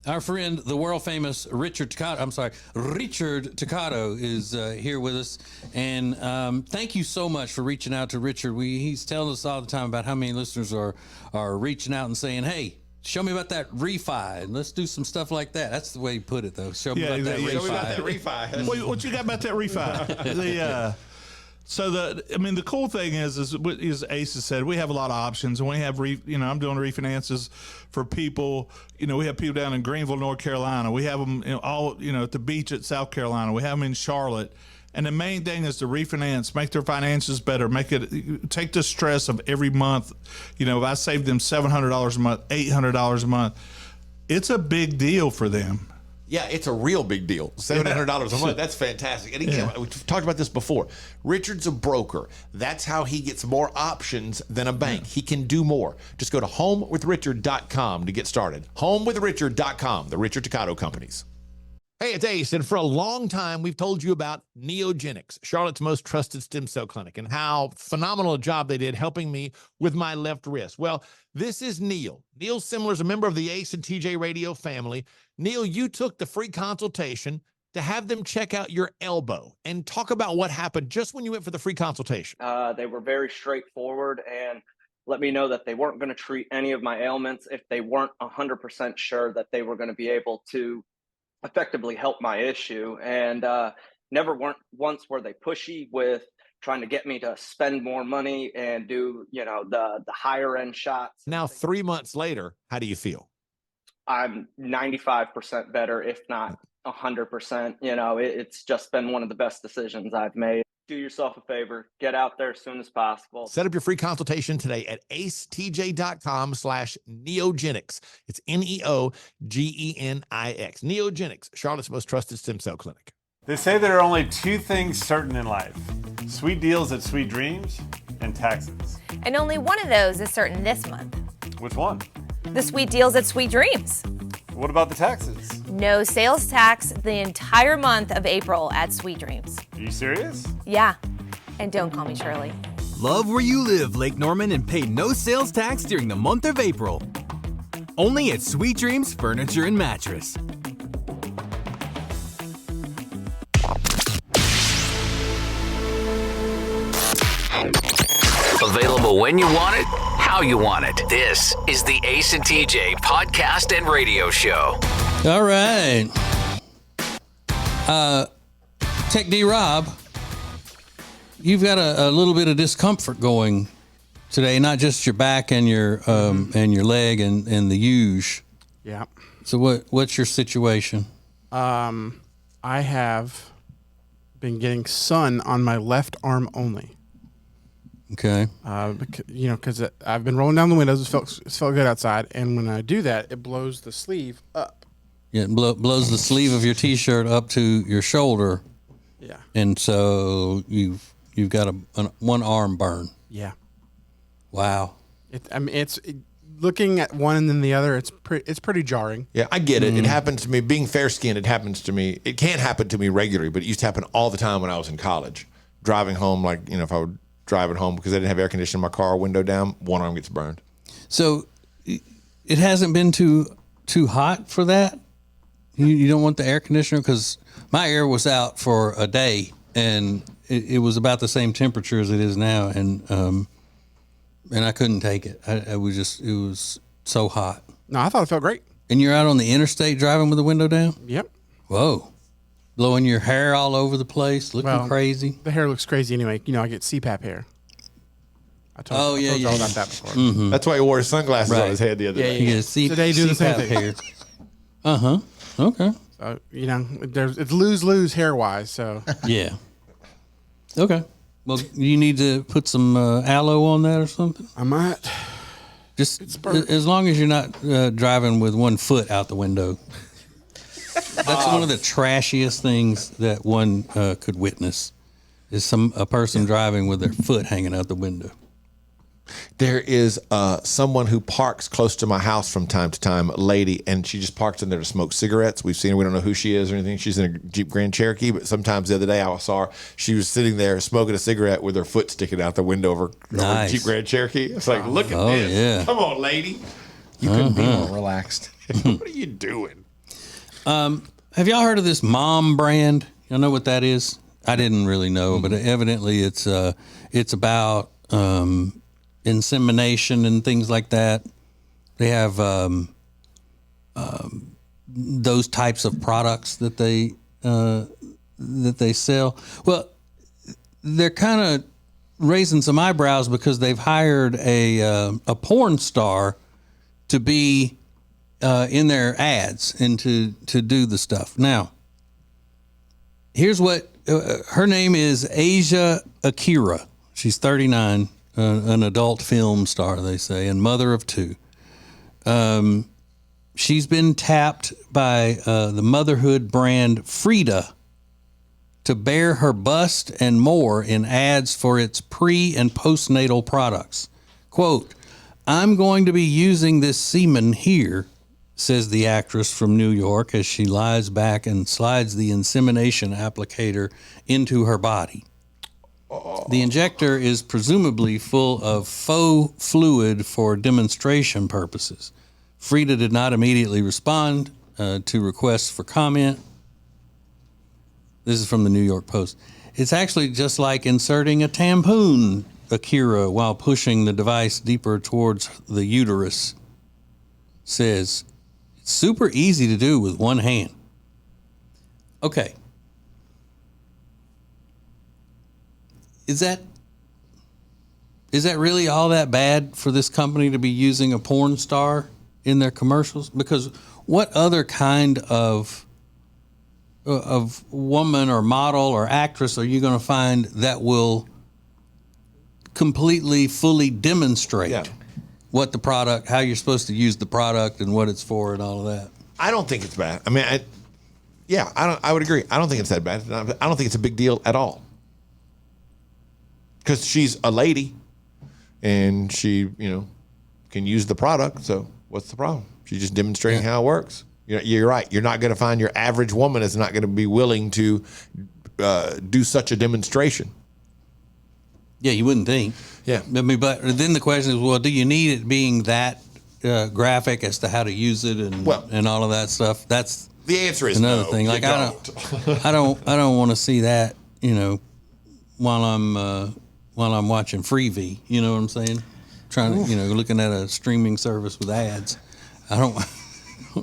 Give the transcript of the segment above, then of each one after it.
Our friend, the world famous Richard Toccato is here with us. And thank you so much for reaching out to Richard. He's telling us all the time about how many listeners are reaching out and saying, hey, show me about that refi, and let's do some stuff like that. That's the way you put it, though. Show me about that refi. Show me about that refi. What you got about that refi? The cool thing is Ace has said, we have a lot of options, and we have, I'm doing refinances for people. We have people down in Greenville, North Carolina. We have them at the beach at South Carolina. We have them in Charlotte. And the main thing is to refinance, make their finances better, take the stress of every month. If I save them $700 a month, $800 a month, it's a big deal for them. Yeah, it's a real big deal. $700 a month. That's fantastic. And again, we've talked about this before. Richard's a broker. That's how he gets more options than a bank. He can do more. Just go to homewithrichard.com to get started. Homewithrichard.com, the Richard Toccato Companies. Hey, it's Ace, and for a long time, we've told you about Neogenics, Charlotte's most trusted stem cell clinic, and how phenomenal a job they did helping me with my left wrist. Well, this is Neil. Neil Simler is a member of the Ace and TJ Radio family. Neil, you took the free consultation to have them check out your elbow and talk about what happened just when you went for the free consultation. They were very straightforward and let me know that they weren't going to treat any of my ailments if they weren't 100% sure that they were going to be able to effectively help my issue. And once were they pushy with trying to get me to spend more money and do, the higher end shots. Now, 3 months later, how do you feel? I'm 95% better, if not 100%. It's just been one of the best decisions I've made. Do yourself a favor, get out there as soon as possible. Set up your free consultation today at acetj.com/neogenics. It's Neogenix. Neogenics, Charlotte's most trusted stem cell clinic. They say there are only two things certain in life: sweet deals at Sweet Dreams and taxes. And only one of those is certain this month. Which one? The sweet deals at Sweet Dreams. What about the taxes? No sales tax the entire month of April at Sweet Dreams. Are you serious? Yeah. And don't call me Shirley. Love where you live, Lake Norman, and pay no sales tax during the month of April. Only at Sweet Dreams Furniture and Mattress. Available when you want it, how you want it. This is the Ace and TJ podcast and radio show. All right. Tech D Rob, you've got a little bit of discomfort going today, not just your back and your leg and the huge. Yeah. So what's your situation? I have been getting sun on my left arm only. Okay. Because I've been rolling down the windows. It felt good outside, and when I do that, it blows the sleeve up. Yeah, it blows the sleeve of your T-shirt up to your shoulder. Yeah. And so you've got one arm burn. Yeah. Wow. Looking at one and then the other. It's pretty jarring. Yeah, I get it. It happens to me. Being fair-skinned, it happens to me. It can't happen to me regularly, but it used to happen all the time when I was in college. Driving home, if I would drive it home because I didn't have air conditioning in my car, window down, one arm gets burned. So it hasn't been too hot for that? You don't want the air conditioner? Because my air was out for a day, and it was about the same temperature as it is now, and I couldn't take it. It was so hot. No, I thought it felt great. And you're out on the interstate driving with the window down? Yep. Whoa. Blowing your hair all over the place, looking crazy. The hair looks crazy anyway. I get CPAP hair. I told you all about that before. Mm-hmm. That's why he wore his sunglasses on his head the other day. Yeah. So they do the same thing. Hair. Uh-huh. Okay. So, it's lose hair-wise, so. Yeah. Okay. Well, you need to put some aloe on that or something? I might. Just as long as you're not driving with one foot out the window. That's one of the trashiest things that one could witness is a person driving with their foot hanging out the window. There is someone who parks close to my house from time to time, a lady, and she just parks in there to smoke cigarettes. We've seen her. We don't know who she is or anything. She's in a Jeep Grand Cherokee, but sometimes the other day I saw her. She was sitting there smoking a cigarette with her foot sticking out the window of her Jeep Grand Cherokee. It's like, look at this. Yeah. Come on, lady. You couldn't be more relaxed. What are you doing? Have y'all heard of this Mom brand? Y'all know what that is? I didn't really know, but evidently it's about insemination and things like that. They have those types of products that they sell. Well, they're kind of raising some eyebrows because they've hired a porn star to be in their ads and to do the stuff. Now, here's what her name is: Asia Akira. She's 39, an adult film star, they say, and mother of 2. She's been tapped by the motherhood brand Frida to bear her bust and more in ads for its pre- and postnatal products. Quote, "I'm going to be using this semen here," says the actress from New York as she lies back and slides the insemination applicator into her body. The injector is presumably full of faux fluid for demonstration purposes. Frida did not immediately respond to requests for comment. This is from the New York Post. "It's actually just like inserting a tampon," Akira, while pushing the device deeper towards the uterus, says. "It's super easy to do with one hand." Okay. Is that really all that bad for this company to be using a porn star in their commercials? Because what other kind of woman or model or actress are you going to find that will completely, fully demonstrate what the product, how you're supposed to use the product and what it's for and all of that? I don't think it's bad. I mean, I would agree. I don't think it's that bad. I don't think it's a big deal at all. Because she's a lady and she, can use the product. So what's the problem? She's just demonstrating how it works. You're right. You're not going to find your average woman is not going to be willing to do such a demonstration. Yeah, you wouldn't think. Yeah. I mean, but then the question is, well, do you need it being that graphic as to how to use it and all of that stuff? That's the answer is another no, thing. Like I don't want to see that. While I'm watching Freevee. You know what I'm saying? Trying to looking at a streaming service with ads. I don't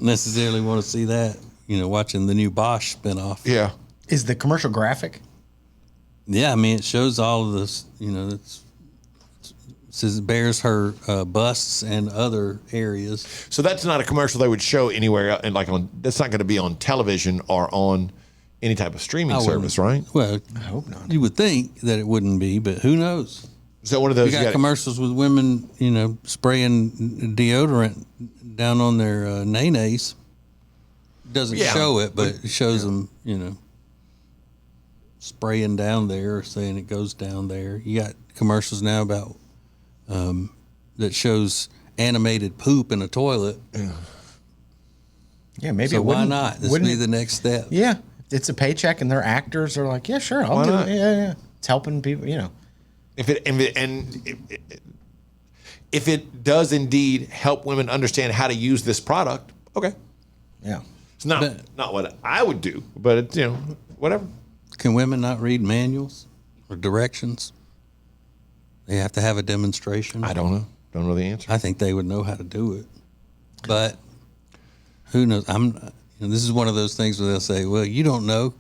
necessarily want to see that. Watching the new Bosch spinoff. Yeah. Is the commercial graphic? Yeah, I mean, it shows all of this, it says it bears her busts and other areas. So that's not a commercial they would show anywhere, and that's not going to be on television or on any type of streaming service, right? Well, I hope not. You would think that it wouldn't be, but who knows? Is that one of those? You got commercials with women, spraying deodorant down on their nays. Doesn't show it, but it shows them, spraying down there, saying it goes down there. You got commercials now about that shows animated poop in a toilet. Yeah, maybe. So why not? This would be the next step. Yeah, it's a paycheck, and their actors are like, yeah, sure, I'll do it. Yeah. It's helping people, If it does indeed help women understand how to use this product, okay. Yeah. It's not what I would do, but it's, whatever. Can women not read manuals or directions? They have to have a demonstration. I don't know. Don't know the answer. I think they would know how to do it, but who knows? This is one of those things where they'll say, "Well, you don't know.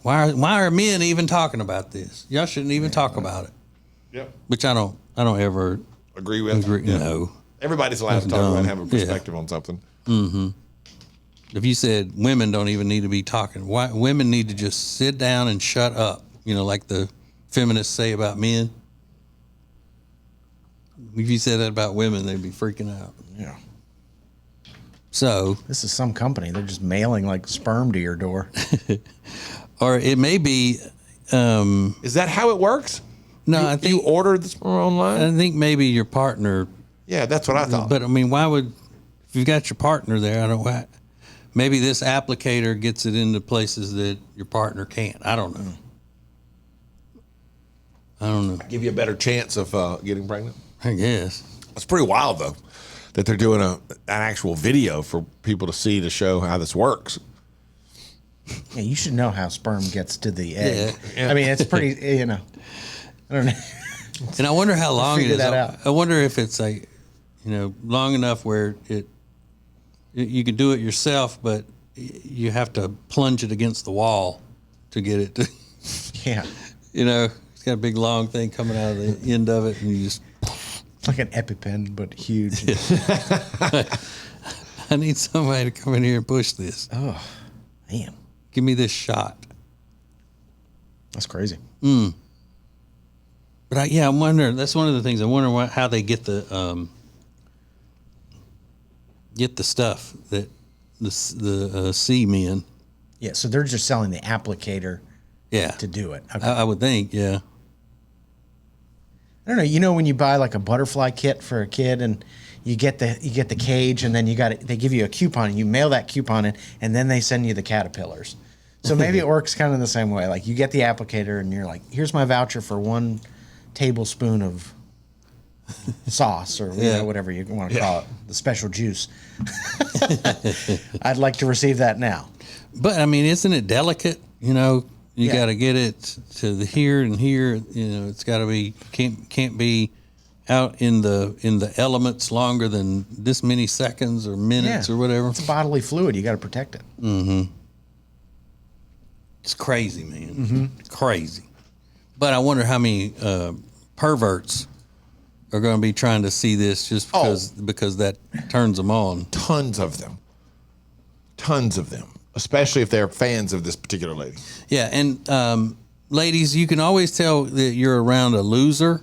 Why are men even talking about this? Y'all shouldn't even talk about it." Yep. Which I don't ever agree with. Yeah. No. Everybody's allowed to talk about and have a perspective on something. Mm-hmm. If you said women don't even need to be talking, why women need to just sit down and shut up, like the feminists say about men. If you said that about women, they'd be freaking out. Yeah. So this is some company. They're just mailing like sperm to your door. Or it may be. Is that how it works? No, I think you order the sperm online. I think maybe your partner. Yeah, that's what I thought. But I mean, why would if you've got your partner there? I don't. Maybe this applicator gets it into places that your partner can't. I don't know. Give you a better chance of getting pregnant. I guess. It's pretty wild though that they're doing an actual video for people to see to show how this works. Yeah, you should know how sperm gets to the egg. Yeah. I mean, it's pretty, I don't know. And I wonder how long it Figure is. that out. I wonder if it's like, long enough where you can do it yourself, but you have to plunge it against the wall to get it to. Yeah. It's got a big long thing coming out of the end of it, and you just. It's like an EpiPen, but huge. I need somebody to come in here and push this. Oh, man. Give me this shot. That's crazy. But I'm wondering. That's one of the things. I wonder how they get the stuff that the seamen. Yeah, so they're just selling the applicator. Yeah. To do it. Okay. I would think. Yeah. I don't know. You know when you buy like a butterfly kit for a kid and you get the cage and then they give you a coupon and you mail that coupon in and then they send you the caterpillars. So maybe it works kind of the same way. Like you get the applicator and you're like, here's my voucher for 1 tablespoon of sauce or whatever you want to call it, the special juice. I'd like to receive that now. But I mean, isn't it delicate? You got to get it to the here and here. It's got to be can't be out in the elements longer than this many seconds or minutes or whatever. It's bodily fluid. You got to protect it. Mm-hmm. It's crazy, man. Mm-hmm. It's crazy. But I wonder how many perverts are going to be trying to see this just because that turns them on. Tons of them. Especially if they're fans of this particular lady. Yeah, and ladies, you can always tell that you're around a loser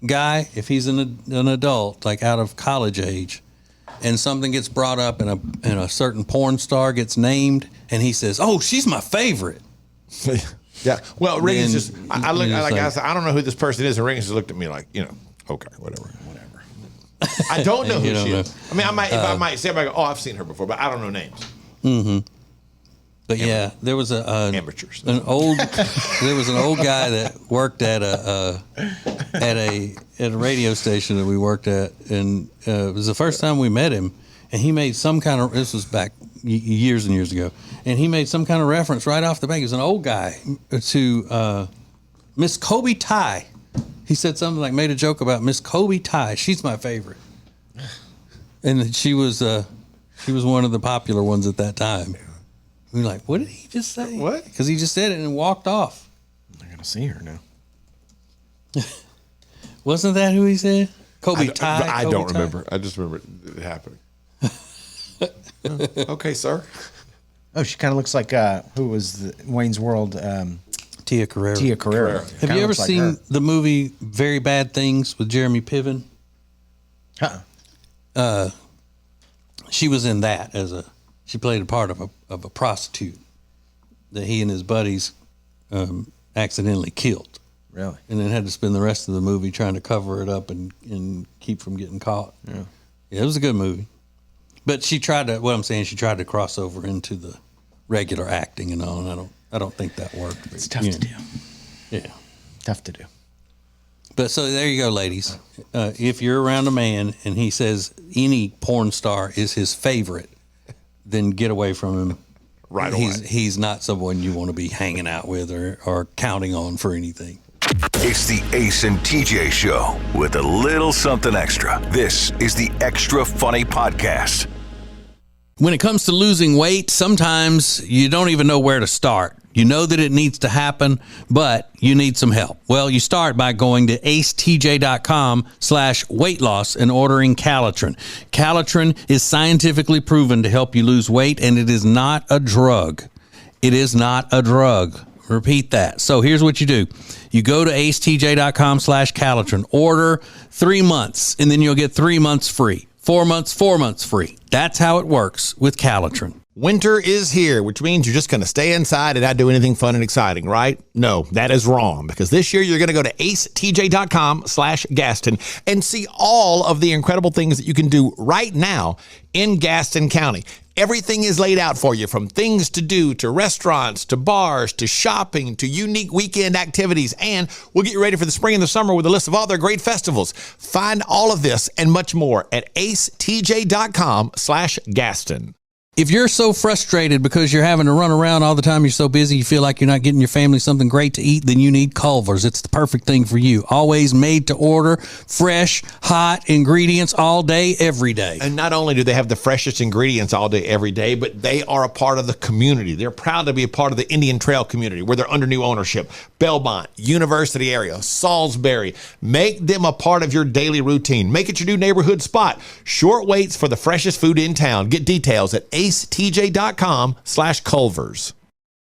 guy if he's an adult, like out of college age, and something gets brought up and a certain porn star gets named, and he says, "Oh, she's my favorite." Yeah. Well, Reagan's just. I look like I said, I don't know who this person is, and Reagan just looked at me like, okay, whatever. I don't know who she is. I mean, I might say, oh, I've seen her before, but I don't know names. Mm-hmm. But yeah, there was amateurs. There was an old guy that worked at a radio station that we worked at, and it was the first time we met him, and he made some kind of. This was back years and years ago, and he made some kind of reference right off the bat. He was an old guy to Miss Kobe Ty. He said something like, made a joke about Miss Kobe Ty. She's my favorite, and she was one of the popular ones at that time. We were like, what did he just say? What? Because he just said it and walked off. I'm going to see her now. Wasn't that who he said? Kobe Ty? I don't remember. I just remember it happening. Okay, sir. Oh, she kind of looks like, who was Wayne's World? Tia Carrere. Have you ever seen the movie Very Bad Things with Jeremy Piven? She was in that she played a part of a prostitute that he and his buddies accidentally killed. Really? And then had to spend the rest of the movie trying to cover it up and keep from getting caught. Yeah, it was a good movie. But she tried to cross over into the regular acting and all, and I don't think that worked. It's tough to do. Yeah. Tough to do. But so there you go, ladies. If you're around a man and he says any porn star is his favorite, then get away from him. Right away. He's not someone you want to be hanging out with or counting on for anything. It's the Ace and TJ Show with a little something extra. This is the Extra Funny Podcast. When it comes to losing weight, sometimes you don't even know where to start. You know that it needs to happen, but you need some help. Well, you start by going to acetj.com/weight loss and ordering Calitrin. Calitrin is scientifically proven to help you lose weight, and it is not a drug. It is not a drug. Repeat that. So here's what you do. You go to acetj.com/Calitrin, order 3 months, and then you'll get 3 months free. 4 months free. That's how it works with Calitrin. Winter is here, which means you're just going to stay inside and not do anything fun and exciting, right? No, that is wrong, because this year you're going to go to acetj.com/Gaston and see all of the incredible things that you can do right now in Gaston County. Everything is laid out for you, from things to do, to restaurants, to bars, to shopping, to unique weekend activities. And we'll get you ready for the spring and the summer with a list of all their great festivals. Find all of this and much more at acetj.com/Gaston. If you're so frustrated because you're having to run around all the time, you're so busy, you feel like you're not getting your family something great to eat, then you need Culver's. It's the perfect thing for you. Always made to order, fresh, hot ingredients all day, every day. And not only do they have the freshest ingredients all day, every day, but they are a part of the community. They're proud to be a part of the Indian Trail community where they're under new ownership. Belmont, University area, Salisbury. Make them a part of your daily routine. Make it your new neighborhood spot. Short waits for the freshest food in town. Get details at acetj.com/Culver's.